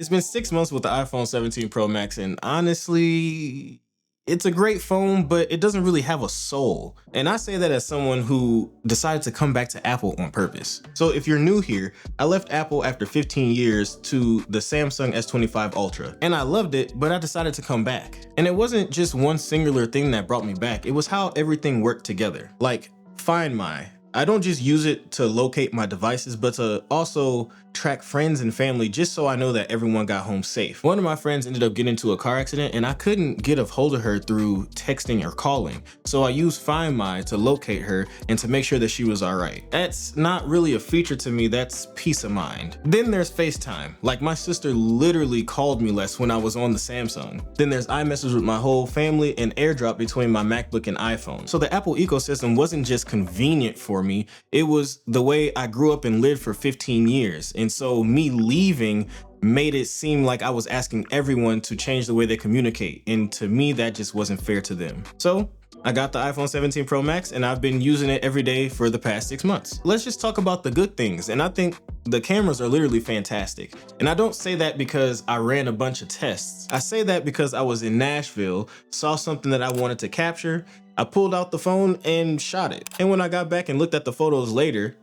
It's been 6 months with the iPhone 17 Pro Max, and honestly, it's a great phone, but it doesn't really have a soul. And I say that as someone who decided to come back to Apple on purpose. So if you're new here, I left Apple after 15 years to the Samsung S25 Ultra. And I loved it, but I decided to come back. And it wasn't just one singular thing that brought me back, it was how everything worked together. Like, Find My. I don't just use it to locate my devices, but to also track friends and family just so I know that everyone got home safe. One of my friends ended up getting into a car accident and I couldn't get a hold of her through texting or calling. So I used Find My to locate her and to make sure that she was all right. That's not really a feature to me, that's peace of mind. Then there's FaceTime. Like, my sister literally called me less when I was on the Samsung. Then there's iMessage with my whole family and AirDrop between my MacBook and iPhone. So the Apple ecosystem wasn't just convenient for me, it was the way I grew up and lived for 15 years. And so me leaving made it seem like I was asking everyone to change the way they communicate. And to me, that just wasn't fair to them. So I got the iPhone 17 Pro Max and I've been using it every day for the past 6 months. Let's just talk about the good things. And I think the cameras are literally fantastic. And I don't say that because I ran a bunch of tests. I say that because I was in Nashville, saw something that I wanted to capture, I pulled out the phone and shot it. And when I got back and looked at the photos later,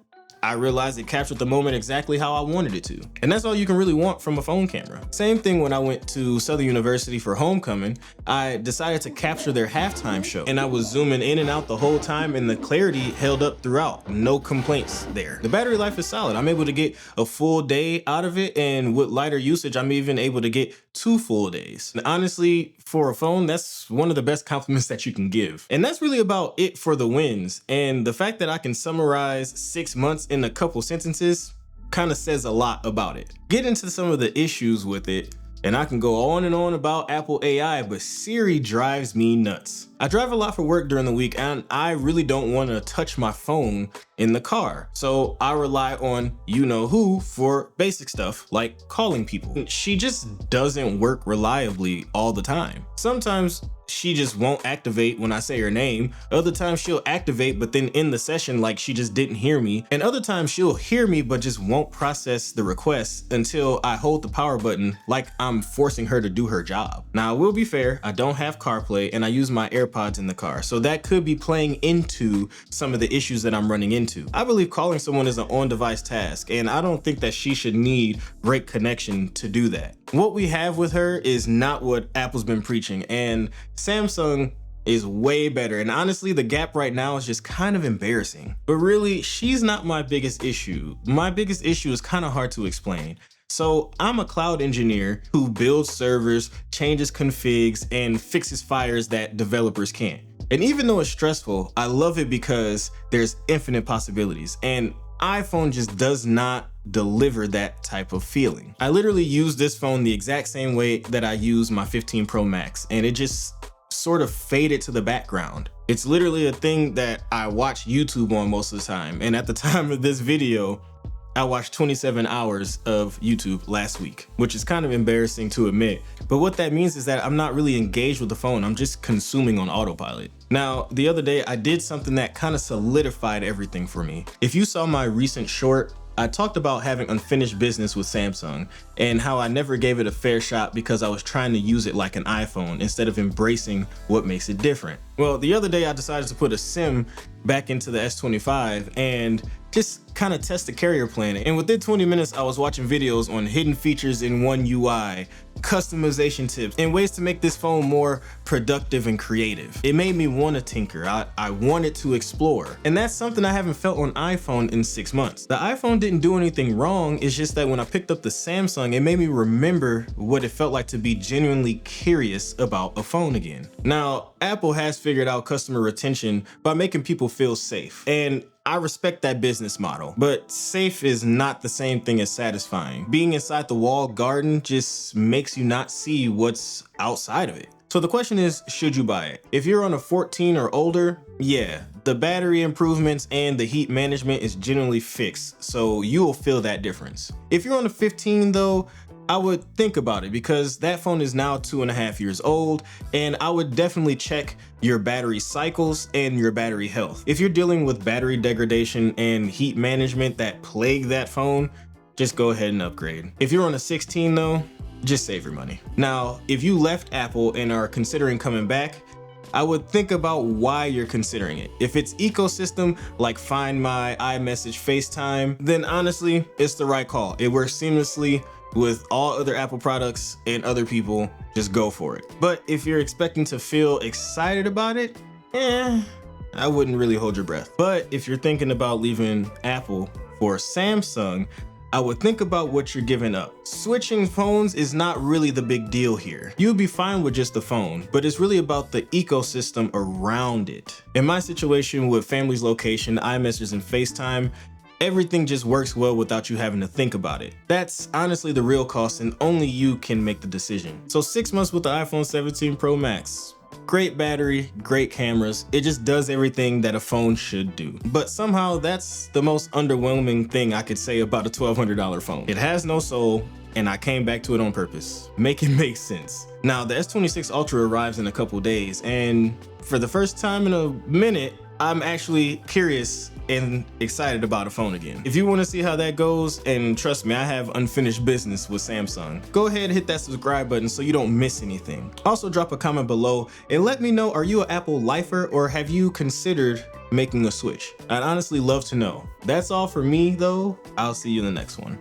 I realized it captured the moment exactly how I wanted it to. And that's all you can really want from a phone camera. Same thing when I went to Southern University for homecoming, I decided to capture their halftime show. And I was zooming in and out the whole time and the clarity held up throughout. No complaints there. The battery life is solid. I'm able to get a full day out of it, and with lighter usage, I'm even able to get 2 full days. And honestly, for a phone, that's one of the best compliments that you can give. And that's really about it for the wins. And the fact that I can summarize 6 months in a couple sentences kind of says a lot about it. Get into some of the issues with it, and I can go on and on about Apple AI, but Siri drives me nuts. I drive a lot for work during the week, and I really don't want to touch my phone in the car. So I rely on you-know-who for basic stuff like calling people. She just doesn't work reliably all the time. Sometimes she just won't activate when I say her name. Other times she'll activate, but then in the session, like she just didn't hear me. And other times she'll hear me, but just won't process the request until I hold the power button like I'm forcing her to do her job. Now, I will be fair, I don't have CarPlay and I use my AirPods in the car. So that could be playing into some of the issues that I'm running into. I believe calling someone is an on-device task, and I don't think that she should need great connection to do that. What we have with her is not what Apple's been preaching, and Samsung is way better. And honestly, the gap right now is just kind of embarrassing. But really, she's not my biggest issue. My biggest issue is kind of hard to explain. So I'm a cloud engineer who builds servers, changes configs, and fixes fires that developers can't. And even though it's stressful, I love it because there's infinite possibilities. And iPhone just does not deliver that type of feeling. I literally use this phone the exact same way that I use my 15 Pro Max, and it just sort of faded to the background. It's literally a thing that I watch YouTube on most of the time. And at the time of this video, I watched 27 hours of YouTube last week, which is kind of embarrassing to admit. But what that means is that I'm not really engaged with the phone. I'm just consuming on autopilot. Now, the other day I did something that kind of solidified everything for me. If you saw my recent short, I talked about having unfinished business with Samsung and how I never gave it a fair shot because I was trying to use it like an iPhone instead of embracing what makes it different. Well, the other day I decided to put a SIM back into the S25 and just kind of test the carrier plan. And within 20 minutes, I was watching videos on hidden features in One UI, customization tips, and ways to make this phone more productive and creative. It made me want to tinker. I wanted to explore. And that's something I haven't felt on iPhone in 6 months. The iPhone didn't do anything wrong. It's just that when I picked up the Samsung, it made me remember what it felt like to be genuinely curious about a phone again. Now, Apple has figured out customer retention by making people feel safe. And I respect that business model, but safe is not the same thing as satisfying. Being inside the walled garden just makes you not see what's outside of it. So the question is, should you buy it? If you're on a 14 or older, yeah, the battery improvements and the heat management is generally fixed, so you will feel that difference. If you're on a 15 though, I would think about it because that phone is now 2.5 years old, and I would definitely check your battery cycles and your battery health. If you're dealing with battery degradation and heat management that plague that phone, just go ahead and upgrade. If you're on a 16 though, just save your money. Now, if you left Apple and are considering coming back, I would think about why you're considering it. If it's ecosystem like Find My, iMessage, FaceTime, then honestly, it's the right call. It works seamlessly with all other Apple products and other people. Just go for it. But if you're expecting to feel excited about it, I wouldn't really hold your breath. But if you're thinking about leaving Apple for Samsung, I would think about what you're giving up. Switching phones is not really the big deal here. You'll be fine with just the phone, but it's really about the ecosystem around it. In my situation with family's location, iMessage, and FaceTime, everything just works well without you having to think about it. That's honestly the real cost, and only you can make the decision. So 6 months with the iPhone 17 Pro Max. Great battery, great cameras. It just does everything that a phone should do. But somehow that's the most underwhelming thing I could say about a $1,200 phone. It has no soul, and I came back to it on purpose. Make it make sense. Now, the S26 Ultra arrives in a couple days, and for the first time in a minute, I'm actually curious and excited about a phone again. If you want to see how that goes, and trust me, I have unfinished business with Samsung, go ahead and hit that subscribe button so you don't miss anything. Also, drop a comment below and let me know, are you an Apple lifer or have you considered making a switch? I'd honestly love to know. That's all for me though. I'll see you in the next one.